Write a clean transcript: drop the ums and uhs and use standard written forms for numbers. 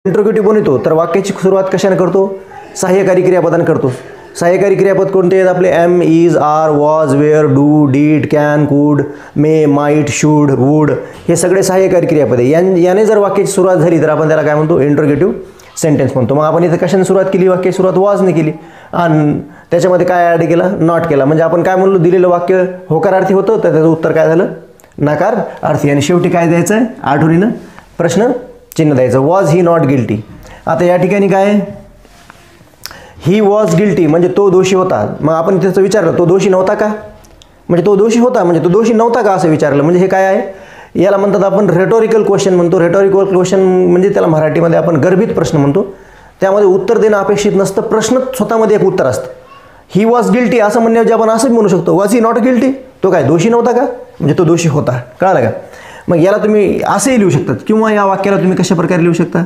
Interrogative बनवतो तर वाक्याची सुरुवात कशाने करतो? सहाय्यकारी क्रियापदाने करतो. सहाय्यकारी क्रियापद कोणते आहेत आपले? Am, is, are, was, were, do, did, can, could, may, might, should, would हे सगळे सहाय्यकारी क्रियापद आहे. याने जर वाक्याची सुरुवात झाली तर आपण त्याला काय म्हणतो? इंट्रोगेटिव्ह सेंटेन्स म्हणतो. मग आपण इथं कशाने सुरुवात केली? वाक्याची सुरुवात वॉजने केली आणि त्याच्यामध्ये काय ॲड केलं? नॉट केला. म्हणजे आपण काय म्हणलो? दिलेलं वाक्य होकारार्थी होतं तर त्याचं उत्तर काय झालं? नकार अर्थी. आणि शेवटी काय द्यायचं आहे? आठवणीनं प्रश्न चिन्ह द्यायचं. Was he not guilty. आता या ठिकाणी काय? ही वॉज गिल्टी म्हणजे तो दोषी होता. मग आपण त्याचं विचारलं तो दोषी नव्हता का? म्हणजे तो दोषी होता म्हणजे तो दोषी नव्हता का असं विचारलं. म्हणजे हे काय आहे? याला म्हणतात आपण रेटॉरिकल क्वेश्चन म्हणतो. रेटॉरिकल क्वेश्चन म्हणजे त्याला मराठीमध्ये आपण गर्भित प्रश्न म्हणतो. त्यामध्ये उत्तर देणं अपेक्षित नसतं, प्रश्न स्वतःमध्ये एक उत्तर असतं. ही वॉज गिल्टी असं म्हणण्याऐवजी आपण असंच म्हणू शकतो, वॉज ही नॉट गिल्टी. तो काय दोषी नव्हता का? म्हणजे तो दोषी होता. कळालं का? मग याला तुम्ही असंही लिहू शकतात किंवा या वाक्याला तुम्ही कशा प्रकारे लिहू शकता?